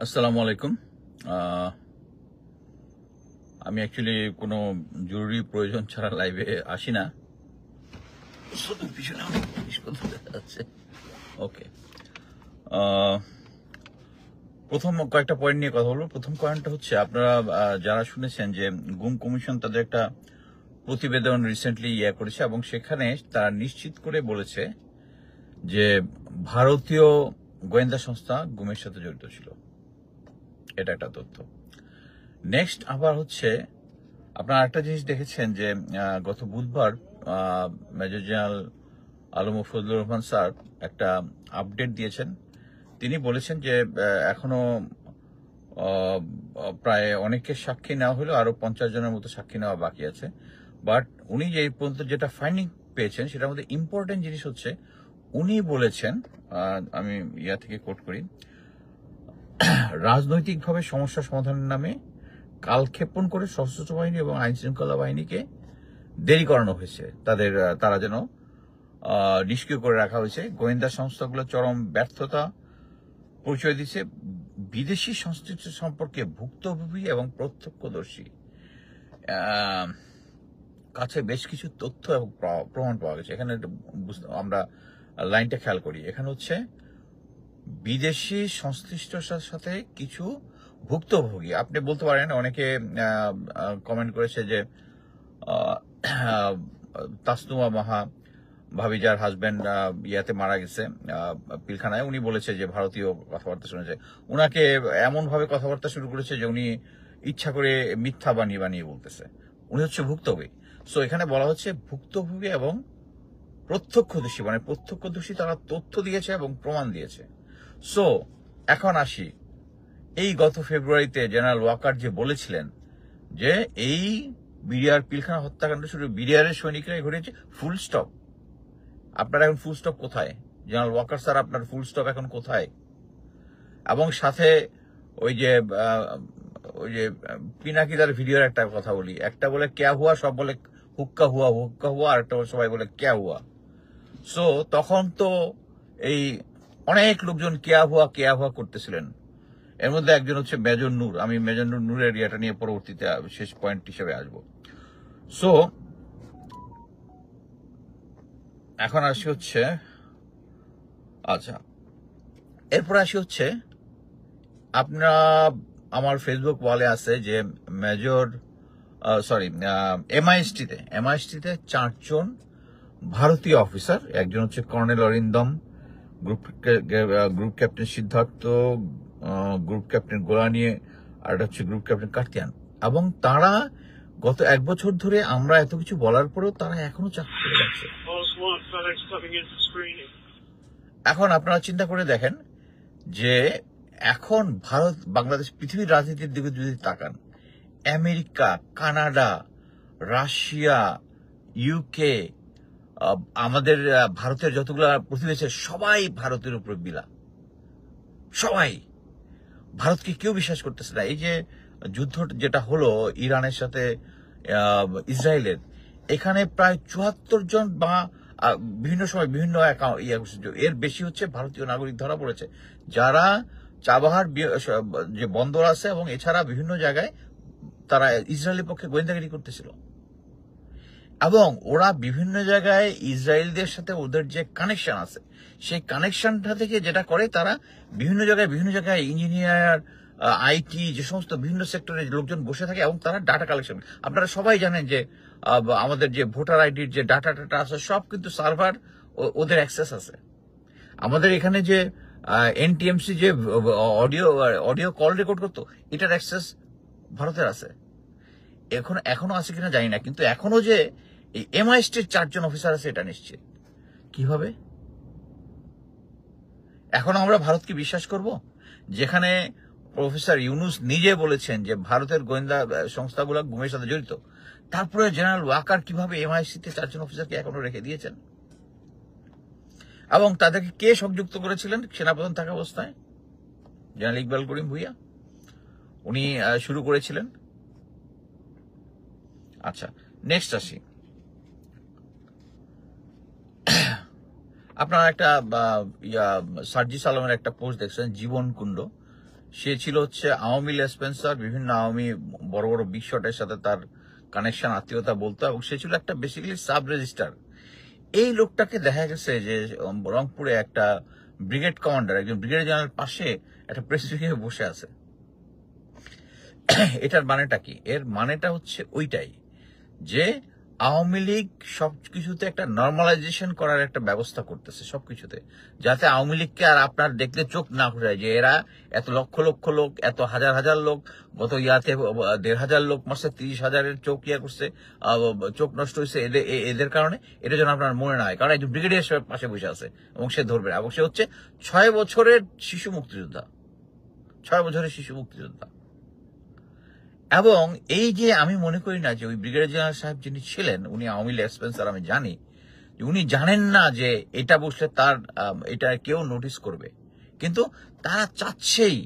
আসসালামু আলাইকুম। আহ, আমি অ্যাকচুয়ালি কোনো জরুরি প্রয়োজন ছাড়া লাইভে আসি না। শুধু পিছনে অনেক জিনিসপত্র দেখা যাচ্ছে। ওকে, প্রথম কয়েকটা পয়েন্ট নিয়ে কথা বলবো। প্রথম পয়েন্টটা হচ্ছে, আপনারা যারা শুনেছেন যে গুম কমিশন তাদের একটা প্রতিবেদন রিসেন্টলি করেছে, এবং সেখানে তারা নিশ্চিত করে বলেছে যে ভারতীয় গোয়েন্দা সংস্থা গুমের সাথে জড়িত ছিল। এটা একটা তথ্য। নেক্সট আবার হচ্ছে, আপনারা একটা জিনিস দেখেছেন যে গত বুধবার major general Alam Fazlur Rahman sir একটা আপডেট দিয়েছেন। তিনি বলেছেন যে এখনো প্রায় অনেকের সাক্ষী নেওয়া হলো, আরো 50 জনের মতো সাক্ষী নেওয়া বাকি আছে। বাট উনি যে এই পর্যন্ত যেটা ফাইন্ডিং পেয়েছেন, সেটার মধ্যে ইম্পর্টেন্ট জিনিস হচ্ছে, উনি বলেছেন, আমি থেকে কোট করি, রাজনৈতিকভাবে সমস্যা সমাধানের নামে কালক্ষেপণ করে সশস্ত্র বাহিনী এবং আইন শৃঙ্খলা বাহিনীকে দেরি করানো হয়েছে। তারা যেন নিষ্ক্রিয় করে রাখা হয়েছে। গোয়েন্দা সংস্থাগুলো চরম ব্যর্থতা পরিচয় দিচ্ছে। বিদেশি সংশ্লিষ্ট সম্পর্কে ভুক্তভোগী এবং প্রত্যক্ষদর্শী কাছে বেশ কিছু তথ্য এবং প্রমাণ পাওয়া গেছে। এখানে আমরা লাইনটা খেয়াল করি। এখানে হচ্ছে বিদেশি সংশ্লিষ্টতার সাথে কিছু ভুক্তভোগী। আপনি বলতে পারেন, অনেকে কমেন্ট করেছে যে তাসনুমা মাহা ভাবি, যার হাজবেন্ড মারা গেছে পিলখানায়, উনি বলেছে যে ভারতীয় কথাবার্তা শুনেছে। উনাকে এমন ভাবে কথাবার্তা শুরু করেছে যে উনি ইচ্ছা করে মিথ্যা বানিয়ে বানিয়ে বলতেছে। উনি হচ্ছে ভুক্তভোগী। সো এখানে বলা হচ্ছে ভুক্তভোগী এবং প্রত্যক্ষদর্শী, মানে প্রত্যক্ষদর্শী তারা তথ্য দিয়েছে এবং প্রমাণ দিয়েছে। সো এখন আসি, এই গত ফেব্রুয়ারিতে জেনারেল ওয়াকার যে বলেছিলেন যে এই বিডিআর পিলখানা হত্যাকাণ্ড শুধু বিডিআরের সৈনিকরাই ঘটেছে, ফুল স্টপ। আপনার এখন ফুল স্টপ কোথায়? জেনারেল ওয়াকার স্যার, আপনার ফুল স্টপ এখন কোথায়? এবং সাথে ওই যে পিনাকিদার ভিডিওর একটা কথা বলি, একটা বলে ক্যা হুয়া, সব বলে হুক্কা হুয়া, আর একটা সবাই বলে ক্যা হুয়া। সো তখন তো এই অনেক লোকজন কেয়া হুয়া করতেছিলেন। এর মধ্যে একজন হচ্ছে মেজর নূর। আমি মেজর নূরের ইয়েটা নিয়ে পরবর্তীতে শেষ পয়েন্ট হিসেবে আসবো। সো এখন আসি হচ্ছে, আচ্ছা, এরপর আসি হচ্ছে, আপনারা আমার ফেসবুক ওয়ালে আছে যে মেজর এমআইএসটিতে 4 জন ভারতীয় অফিসার, একজন হচ্ছে colonel Arindam, group captain Siddharth, group captain Golani, আর এটা হচ্ছে গ্রুপ ক্যাপ্টেন কার্তিয়ান, এবং তারা গত 1 বছর ধরে আমরা এত কিছু বলার পরেও তারা এখনো চাকরি করে যাচ্ছে। এখন আপনারা চিন্তা করে দেখেন যে এখন ভারত, বাংলাদেশ, পৃথিবীর রাজনীতির দিকে যদি তাকান, আমেরিকা, কানাডা, রাশিয়া, ইউকে, আমাদের ভারতের যতগুলো প্রতিবেশী, সবাই ভারতের উপর বিলা। সবাই ভারতকে কেউ বিশ্বাস করতেছে না। এই যে যুদ্ধ যেটা হলো ইরানের সাথে ইসরায়েলের, এখানে প্রায় 74 জন বা বিভিন্ন সময় বিভিন্ন এর বেশি হচ্ছে ভারতীয় নাগরিক ধরা পড়েছে, যারা চাবাহার যে বন্দর আছে এবং এছাড়া বিভিন্ন জায়গায় তারা ইসরায়েলের পক্ষে গোয়েন্দাগিরি করতেছিল। এবং ওরা বিভিন্ন জায়গায় ইসরায়েলদের সাথে ওদের যে কানেকশন আছে, সেই কানেকশনটা থেকে যেটা করে, তারা বিভিন্ন জায়গায় ইঞ্জিনিয়ার, আইটি, যে সমস্ত বিভিন্ন সেক্টরে লোকজন বসে থাকে এবং তারা ডাটা কালেকশন। আপনারা সবাই জানেন যে আমাদের যে ভোটার আইডির যে ডাটা আছে, সব কিন্তু সার্ভার ওদের অ্যাক্সেস আছে। আমাদের এখানে যে এনটিএমসি যে অডিও কল রেকর্ড করতো, এটার অ্যাক্সেস ভারতের আছে। এখনো আছে কিনা জানি না, কিন্তু এখনো যে এই এমআইএসটির 4 জন অফিসার আছে, এটা নিশ্চিত। কিভাবে এখন আমরা ভারতকে বিশ্বাস করব, যেখানে প্রফেসর ইউনুস নিজে বলেছেন যে ভারতের গোয়েন্দা সংস্থাগুলো গুমের সাথে জড়িত? তারপরে জেনারেল ওয়াকার কিভাবে এমআইএসটিতে 4 জন অফিসারকে এখনো রেখে দিয়েছেন? এবং তাদেরকে কে সংযুক্ত করেছিলেন সেনাপ্রধান থাকা অবস্থায়? জেনারেল ইকবাল করিম ভুইয়া, উনি শুরু করেছিলেন। আচ্ছা, নেক্সট আসি। আপনারা একটা সার্জিস আলমের একটা পোস্ট দেখছেন, জীবন কুণ্ড। সে ছিল হচ্ছে আওয়ামী লেসপেন্সার, বিভিন্ন আওয়ামী বড় বড় বিগ শটের সাথে তার কানেকশন, আত্মীয়তা বলতো, এবং সে ছিল একটা বেসিক্যালি সাব রেজিস্ট্রার। এই লোকটাকে দেখা গেছে যে রংপুরে একটা ব্রিগেড কমান্ডার, একজন ব্রিগেড জেনারেল পাশে একটা প্রেসিডেন্ট বসে আছে। এটার মানেটা কি? এর মানেটা হচ্ছে ওইটাই যে আওয়ামী লীগ সবকিছুতে একটা নর্মালাইজেশন করার একটা ব্যবস্থা করতেছে সবকিছুতে, যাতে আওয়ামী লীগকে আর আপনার দেখলে চোখ না ঘুরায় যে এরা এত লক্ষ লক্ষ লোক, এত হাজার হাজার লোক, গত ইয়াতে 1,500 লোক মারছে, 30,000-এর চোখ ইয়া করছে, চোখ নষ্ট হয়েছে এদের কারণে। এটা যেন আপনার মনে না হয়, কারণ একজন ব্রিগেডিয়ার পাশে বসে আছে এবং সে ধরবে, এবং সে হচ্ছে 6 বছরের শিশু মুক্তিযোদ্ধা, 6 বছরের শিশু মুক্তিযোদ্ধা। এবং এই যে আমি মনে করি না যে ওই ব্রিগেডিয়ার জেনারেল সাহেব যিনি ছিলেন উনি আওয়ামী লীগ স্পেন্সার, আমি জানি উনি জানেন না যে এটা বসলে তার এটা কেউ নোটিস করবে, কিন্তু তারা চাচ্ছেই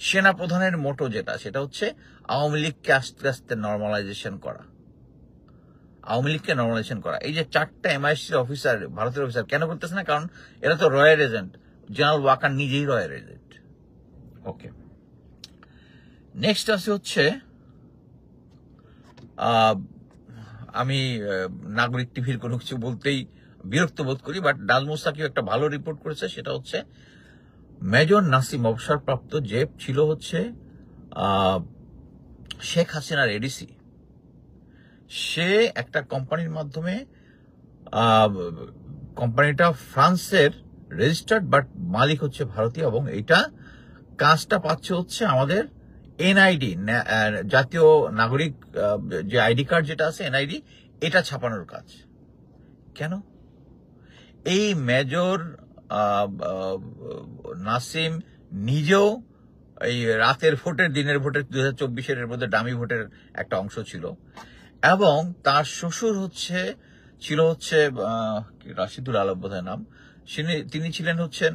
সেনা প্রধানের মোটো যেটা, সেটা হচ্ছে আওয়ামী লীগকে আস্তে আস্তে নর্মালাইজেশন করা, আওয়ামী লীগকে নর্মালাইজেশন করা। এই যে 4টা MI6 অফিসার, ভারতের অফিসার কেন করতেছে না? কারণ এরা তো রয়্যাল এজেন্ট, জেনারেল ওয়াকার নিজেই রয়্যাল এজেন্ট। ওকে, নেক্সট আছে হচ্ছে আমি নাগরিক টিভির কোনো কিছু বলতেই বিরক্ত বোধ করি, বাট নাজমুস সাকিব একটা ভালো রিপোর্ট করেছে, সেটা হচ্ছে মেজর নাসিম অবসরপ্রাপ্ত যে ছিল হচ্ছে শেখ হাসিনার এডিসি, সে একটা কোম্পানির মাধ্যমে, কোম্পানিটা ফ্রান্সের রেজিস্টার্ড বাট মালিক হচ্ছে ভারতীয়, এবং এইটা কাজটা পাচ্ছে হচ্ছে আমাদের এনআইডি, জাতীয় নাগরিক যে আইডি কার্ড যেটা আছে এনআইডি, এটা ছাপানোর কাজ। কেন? এই মেজর নাসিম নিজেও এই রাতের ভোটের, দিনের ভোটের 2024-এর মধ্যে ডামি ভোটের একটা অংশ ছিল, এবং তার শ্বশুর ছিল হচ্ছে রাশিদুল আলম বোধহয় নাম, তিনি ছিলেন হচ্ছেন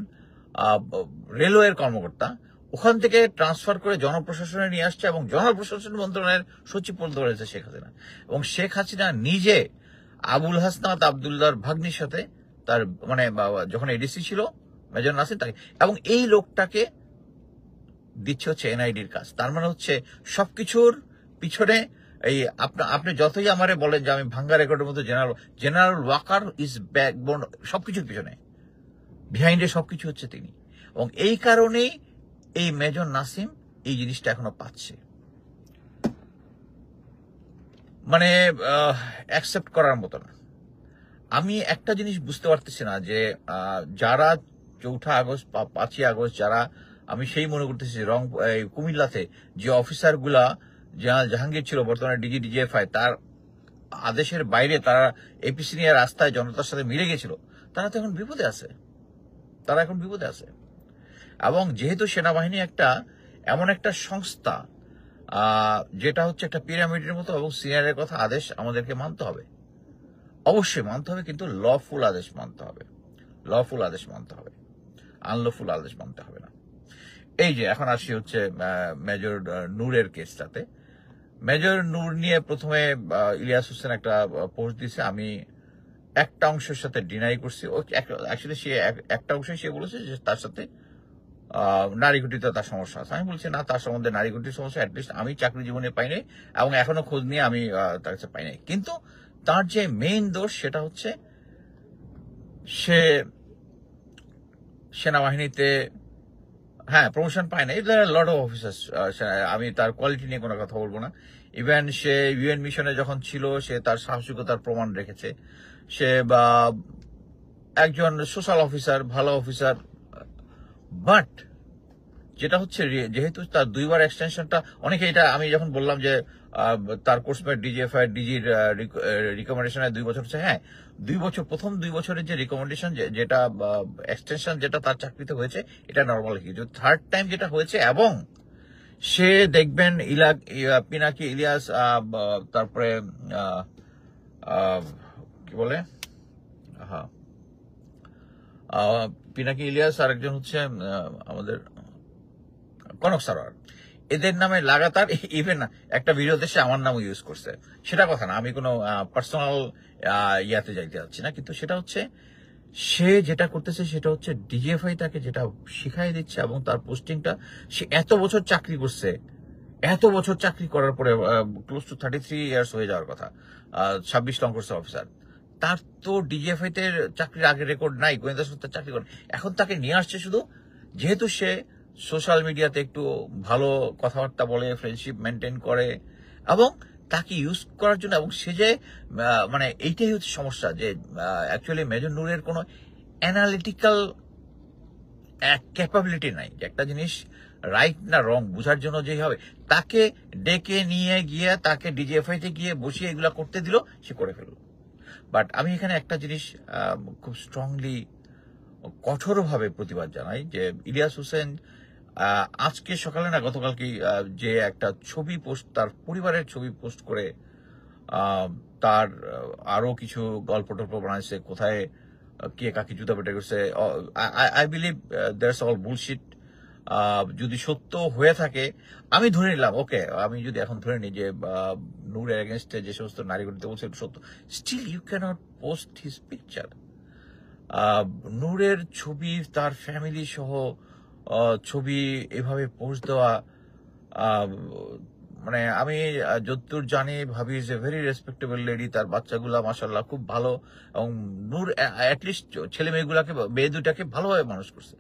রেলওয়ের কর্মকর্তা, ওখান থেকে ট্রান্সফার করে জনপ্রশাসনে নিয়ে আসছে, এবং জনপ্রশাসন মন্ত্রণালয়ের সচিব পদ রয়েছে শেখ হাসিনা। এবং শেখ হাসিনা নিজে আবুল হাসনাত আবদুল্লাহর ভাগ্নির সাথে তার মানে যখন এডিসি ছিল মেজর নাসির তাকে, এবং এই লোকটাকে দিচ্ছে হচ্ছে এনআইডির কাজ। তার মানে হচ্ছে সবকিছুর পিছনে এই আপনি যতই আমারে বলেন যে আমি ভাঙ্গা রেকর্ডের মতো জেনারেল ওয়াকার ইজ ব্যাকবোন, সবকিছুর পিছনে বিহাইন্ডে সবকিছু হচ্ছে তিনি, এবং এই কারণেই এই মেজর নাসিম এই জিনিসটা এখনো পাচ্ছে। মানে অ্যাকসেপ্ট করার মতো না। আমি একটা জিনিস বুঝতে পারতেছি না যে যারা 4 আগস্ট বা 5 আগস্ট যারা, আমি সেই মনে করতেছি কুমিল্লাতে যে অফিসারগুলা জাহাঙ্গীর ছিল বর্তমানে ডিজি ডিজিএফআই, তার আদেশের বাইরে তারা এপিসি নিয়ে রাস্তায় জনতার সাথে মিলে গেছিল, তারা তো এখন বিপদে আছে, তারা এখন বিপদে আছে। এবং যেহেতু সেনাবাহিনী এমন একটা সংস্থা যেটা হচ্ছে একটা পিরামিডের মতো, এবং সিনিয়রের কথা আদেশ আমাদেরকে মানতে হবে, অবশ্যই মানতে হবে, কিন্তু লফুল আদেশ মানতে হবে, লফুল আদেশ মানতে হবে, আনলফুল আদেশ মানতে হবে না। এই যে এখন আসি হচ্ছে মেজর নূরের কেসটাতে। মেজর নূর নিয়ে প্রথমে ইলিয়াস হোসেন একটা পোস্ট দিছে, আমি একটা অংশের সাথে ডিনাই করছি। অ্যাকচুয়ালি সে একটা অংশে সে বলেছে যে তার সাথে নারী ঘটিত তার সমস্যা আছে। আমি বলছি না, তার সম্বন্ধে নারী ঘটিত সমস্যা অ্যাটলিস্ট আমি চাকরি জীবনে পাই নাই, এবং এখনো খোঁজ নিয়ে আমি তার কাছে পাই নাই। কিন্তু তার যে মেইন দোষ সেটা হচ্ছে সে সেনাবাহিনীতে প্রমোশন পায় না। লট অফ অফিসার্স, আমি তার কোয়ালিটি নিয়ে কোনো কথা বলবো না। ইভেন সে ইউএন মিশনে যখন ছিল সে তার সাহসিকতার প্রমাণ রেখেছে, সে বা একজন সোশ্যাল অফিসার, ভালো অফিসার। বাট যেটা হচ্ছে যেহেতু তার 2বার এক্সটেনশনটা, অনেকে এটা আমি যখন বললাম যে তার কোর্সমেট ডিজিএফআই ডিজির রিকমেন্ডেশনে 2 বছর হচ্ছে, 2 বছর, প্রথম 2 বছরের যে রিকমেন্ডেশন যেটা এক্সটেনশন যেটা তার চাকরিতে হয়েছে, এটা নর্মাল কিছু। থার্ড টাইম যেটা হয়েছে, এবং সে দেখবেন পিনাকি ইলিয়াস, তারপরে কি বলে পিনাকি ইলিয়াস, আর একজন হচ্ছে আমাদের কনক সারোয়ার, এদের নামে লাগাতার ইভেন একটা ভিডিওতে সে আমার নামও ইউজ করছে। সেটা কথা না, আমি কোনো পার্সোনাল ইয়াতে যাইতে যাচ্ছি না, কিন্তু সেটা হচ্ছে সে যেটা করতেছে সেটা হচ্ছে ডিজিএফআই তাকে যেটা শিখাই দিচ্ছে, এবং তার পোস্টিংটা, সে এত বছর চাকরি করছে, এত বছর চাকরি করার পরে ক্লোজ টু 33 ইয়ার্স হয়ে যাওয়ার কথা, 26 নং কোর্স অফিসার, তার তো ডিজিএফআই তে চাকরির আগে রেকর্ড নাই, গোয়েন্দা সংস্থার চাকরি করে। এখন তাকে নিয়ে আসছে শুধু যেহেতু সে সোশ্যাল মিডিয়াতে একটু ভালো কথাবার্তা বলে, ফ্রেন্ডশিপ মেনটেন করে, এবং তাকে ইউজ করার জন্য। এবং সে যে মানে এইটাই হচ্ছে সমস্যা, যে অ্যাকচুয়ালি মেজর নূরের কোনো অ্যানালিটিক্যাল ক্যাপাবিলিটি নাই, যে একটা জিনিস রাইট না রং বোঝার জন্য যেই হবে, তাকে ডেকে নিয়ে গিয়ে তাকে ডিজিএফআই তে গিয়ে বসিয়ে এগুলা করতে দিল, সে করে ফেলল। বাট আমি এখানে একটা জিনিস খুব স্ট্রংলি, কঠোরভাবে প্রতিবাদ জানাই, যে ইলিয়াস হোসেন আজকে সকালে না গতকালকে যে একটা ছবি পোস্ট, তার পরিবারের ছবি পোস্ট করে তার আরো কিছু গল্প টল্প বানাইছে, কোথায় কে কাকে জুতা পেটে করছে। I believe that's all bullshit. যদি সত্য হয়ে থাকে, আমি ধরে নিলাম, ওকে, আমি যদি এখন ধরে নিই যে নূরের এগেনস্টে যে সমস্ত নারীগণিতে বলছে সত্য, still you can't post his picture. নূরের ছবি, তার ফ্যামিলি সহ ছবি এভাবে পোস্ট দেওয়া, মানে আমি যতদূর জানি ভাবি is a very respectable lady, তার বাচ্চাগুলা মাশাআল্লাহ খুব ভালো, এবং নূর অ্যাটলিস্ট ছেলে মেয়েগুলাকে, মেয়ে দুটাকে ভালোভাবে মানুষ করছে।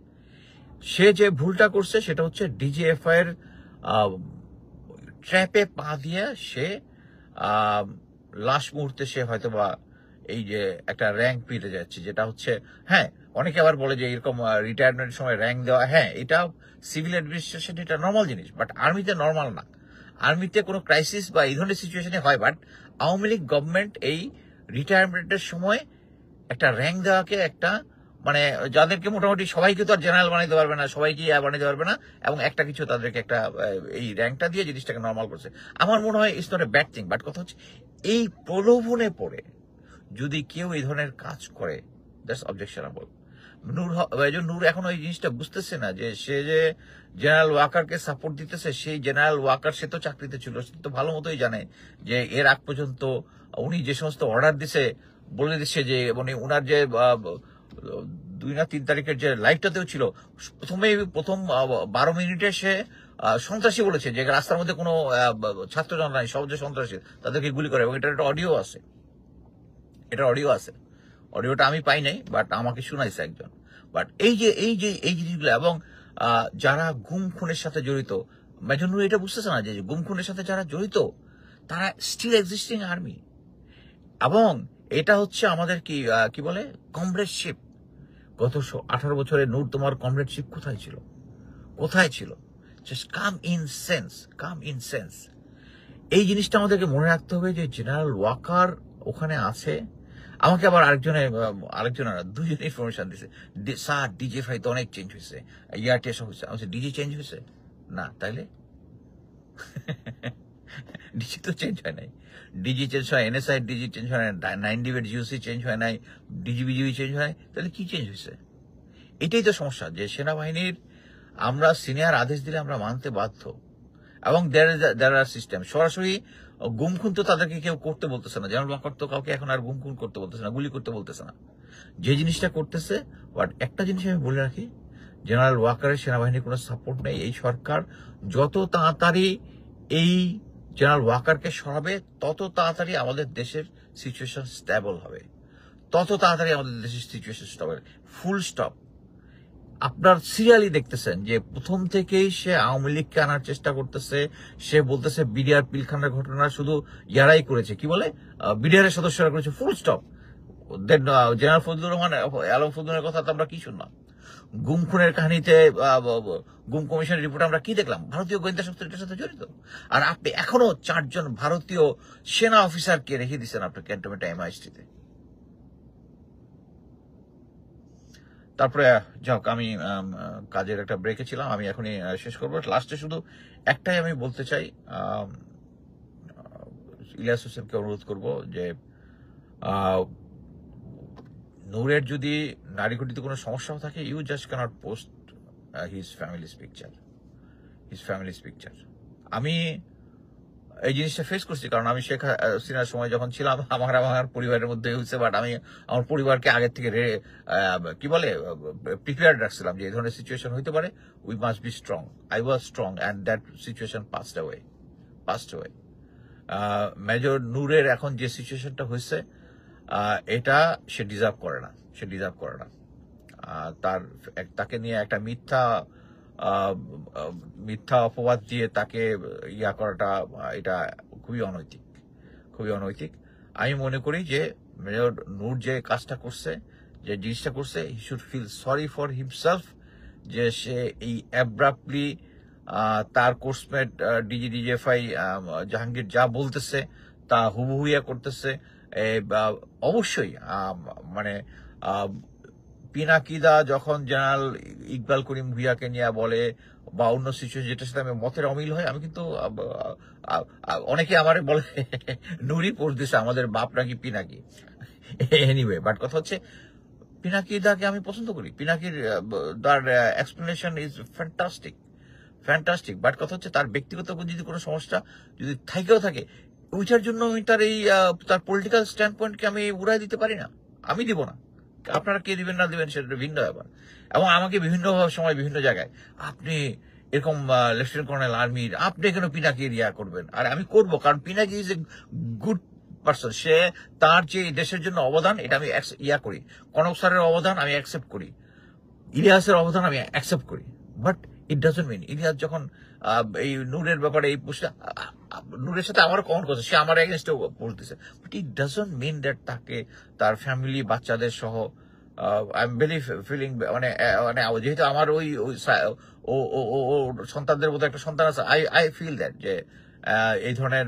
সে যে ভুলটা করছে সেটা হচ্ছে ডিজিএফআই এর ট্র্যাপে পা দিয়ে সে লাস্ট মুহূর্তে সে হয়তোবা এই যে একটা র্যাঙ্ক পেতে যাচ্ছে, যেটা হচ্ছে, হ্যাঁ, অনেকে আবার বলে যে এরকম রিটায়ারমেন্টের সময় র্যাঙ্ক দেওয়া, হ্যাঁ, এটা সিভিল অ্যাডমিনিস্ট্রেশন, এটা নর্মাল জিনিস, বাট আর্মিতে নর্মাল না। আর্মিতে কোনো ক্রাইসিস বা এই ধরনের সিচুয়েশনে হয়, বাট আওয়ামী লীগ গভর্নমেন্ট এই রিটায়ারমেন্টের সময় একটা র্যাঙ্ক দেওয়াকে একটা, মানে যাদেরকে মোটামুটি সবাইকে তো আর জেনারেল বানাইতে পারবে না, সবাইকে বানাইতে পারবে না, এবং একটা কিছু তাদেরকে একটা এই র্যাঙ্কটা দিয়ে জিনিসটাকে নর্মাল করছে। আমার মনে হয় it's not a bad thing, but কথা হচ্ছে এই প্রলোভনে পড়ে যদি কেউ এই ধরনের কাজ করে, দ্যাটস অবজেকশনেবল। নূর এখন ওই জিনিসটা বুঝতেছে না, যে সে যে জেনারেল ওয়াকারকে সাপোর্ট দিতেছে, সেই জেনারেল ওয়াকার সে তো চাকরিতে ছিল, সে তো ভালো মতোই জানে যে এর আগ পর্যন্ত উনি যে সমস্ত অর্ডার দিছে, বলে দিচ্ছে যে, মানে উনার যে 2 না 3 তারিখের যে লাইভটাতেও ছিল, প্রথম 12 মিনিটে সে সন্ত্রাসী বলেছে, যে রাস্তার মধ্যে কোনো ছাত্রজন নাই, সব যে সন্ত্রাসী, তাদেরকে গুলি করে, এবং এটার একটা অডিও আছে, অডিওটা আমি পাই নাই, বাট আমাকে শুনাইছে একজন। বাট এই জিনিসগুলো, এবং যারা গুম খুনের সাথে জড়িত, মেজর নূর এটা বুঝতেছে না যে গুম খুনের সাথে যারা জড়িত তারা স্টিল এক্সিস্টিং আর্মি, এবং এটা হচ্ছে আমাদের কি বলে কমরেডশিপ। গত 18 বছরে নূর, তোমার কমরেডশিপ কোথায় ছিল? Just common sense. এই জিনিসটা আমাদেরকে মনে রাখতে হবে, যে জেনারেল ওয়াকার ওখানে আছে। আমাকে আবার আরেকজন দুজন ইনফরমেশন দিছে, স্যার ডিজিএফআই তো অনেক চেঞ্জ হয়েছে, ইয়ারটিএস হয়েছে, ডিজি চেঞ্জ হয়েছে না, তাইলে ডিজি তো চেঞ্জ হয় নাই, ডিজি চেঞ্জ হয়, এনএসআই ডিজি চেঞ্জ হয় নাই, 9 ডিবেট জিওসি চেঞ্জ হয় নাই, ডিজিবিজিবি চেঞ্জ হয় নাই, তাহলে কি চেঞ্জ হয়েছে? এটাই তো সমস্যা, যে সেনাবাহিনীর আমরা সিনিয়র আদেশ দিলে আমরা মানতে বাধ্য, এবং দেয়ার আর সিস্টেম। সরাসরি গুম খুন তো তাদেরকে কেউ করতে বলতেছে না, জেনারেল ওয়াকার তো কাউকে এখন আর গুম খুন করতে বলতেছে না, গুলি করতে বলতেছে না, যে জিনিসটা করতেছে। বাট একটা জিনিস আমি বলে রাখি, জেনারেল ওয়াকারের সেনাবাহিনীর কোনো সাপোর্ট নেই। এই সরকার যত তাড়াতাড়ি এই জেনারেল ওয়াকারকে সরাবে, তত তাড়াতাড়ি আমাদের দেশের সিচুয়েশন স্টেবল হবে, ফুল স্টপ। আপনার সিরিয়ালি দেখতেছেন যে প্রথম থেকেই সে আওয়ামী লীগকে আনার চেষ্টা করতেছে। সে বলতেছে বিডিআর পিলখানার ঘটনা শুধু ইয়ারাই করেছে, কি বলে বিডিআর এর সদস্যরা করেছে, full stop. General Fazlur Rahman, Alam ফজলুরের কথা তো আমরা কি শুনলাম? গুম খুনের কাহিনীতে গুম কমিশনের রিপোর্ট আমরা কি দেখলাম? ভারতীয় গোয়েন্দা সংস্থা এটার সাথে জড়িত। আর আপনি এখনো 4 জন ভারতীয় সেনা অফিসারকে রেখে দিচ্ছেন আপনার ক্যান্টনমেন্ট MIST-তে। তারপরে যাক, আমি কাজের একটা ব্রেকে ছিলাম, আমি এখনই শেষ করবো। লাস্টে শুধু একটাই আমি বলতে চাই, ইলিয়াস হোসেনকে অনুরোধ করব যে নূরের যদি নারী ঘটিত কোনো সমস্যাও থাকে, you just can't post his families picture. আমি এই জিনিসটা ফেস করছি, কারণ আমি শেখ হাসিনার সময় যখন ছিলাম আমার পরিবারের মধ্যে হয়েছে, বাট আমি আমার পরিবারকে আগের থেকে কি বলে প্রিপেয়ার্ড রাখছিলাম যে এই ধরনের সিচুয়েশন হইতে পারে, we must be strong. I was strong and that situation passed away. Major নূরের এখন যে সিচুয়েশনটা হয়েছে, এটা সে ডিজার্ভ করে না, তাকে নিয়ে একটা মিথ্যা অপবাদ দিয়ে তাকে ইয়া করাটা, এটা খুবই অনৈতিক। আমি মনে করি যে মেজর নূর যে কাজটা করছে, যে জিনিসটা করছে, he should feel sorry for himself, যে সে এই অ্যাব্রাপ্টলি তার কোর্সমেট ডিজিএফআই জাহাঙ্গীর যা বলতেছে তা হুবহুইয়া করতেছে। অবশ্যই মানে পিনাকিদা যখন জেনারেল ইকবাল করিম ভুইয়াকে নিয়ে বলে বা অন্য সিচুয়েশন যেটার সাথে আমি মতের অমিল হয়, আমি কিন্তু অনেকে আমারে বলে নুরি পোস্ট দিছে আমাদের বাপ নাকি পিনাকি। এনিওয়ে, বাট কথা হচ্ছে পিনাকিদাকে আমি পছন্দ করি। পিনাকির তার এক্সপ্লেনেশন ইজ ফ্যান্টাস্টিক, বাট কথা হচ্ছে তার ব্যক্তিগত যদি কোনো সমস্যা যদি থাকেও থাকে, ওইটার জন্য আমি তার পলিটিক্যাল স্ট্যান্ড পয়েন্টকে আমি উড়াই দিতে পারি না, আমি দিব না। আপনারা কে দিবেন না দিবেন সেটা ভিন্ন ব্যাপার। এবং আমাকে বিভিন্ন সময় বিভিন্ন জায়গায় আপনি এরকম লেফটেন্যান্ট কর্নেল আর্মির, আপনি কেন পিনাকির ইয়া করবেন? আর আমি করবো, কারণ Pinaki is a good person. সে তার যে দেশের জন্য অবদান, এটা আমি ইয়া করি। কনক স্যারের অবদান আমি অ্যাকসেপ্ট করি, ইলিয়াসের অবদান আমি অ্যাকসেপ্ট করি, but it doesn't mean Ilias যখন এই নূরের ব্যাপারে এই পোস্টটা, নূরের সাথে আমারও কমেন্ট করছে, সে আমার এগেনস্টে পোস্ট দিছে, but it doesn't mean that তাকে তার ফ্যামিলি বাচ্চাদের সহ আই এম ভেরি ফিলিং মানে যেহেতু আমার ওই সন্তানদের মতো একটা সন্তান আছে, আই ফিল দ্যাট যে এই ধরনের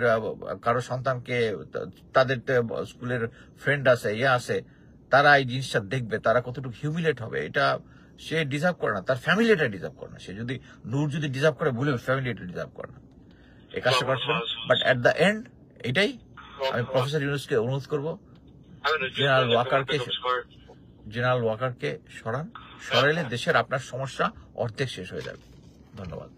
কারো সন্তানকে তাদের স্কুলের ফ্রেন্ড আছে, তারা এই জিনিসটা দেখবে, তারা কতটুকু হিউমিলেট হবে। এটা সে ডিজার্ভ করে না, তার ফ্যামিলি এটা ডিজার্ভ করে না। সে যদি নূর যদি ডিজার্ভ করে, বলে ফ্যামিলি এটা ডিজার্ভ করে না, এই কাজটা করছে। বাট এট দ্য এন্ড এটাই আমি প্রফেসর ইউনুসকে অনুরোধ করবো, জেনারেল ওয়াকারকে সরান। সরাইলে দেশের আপনার সমস্যা অর্ধেক শেষ হয়ে যাবে। ধন্যবাদ।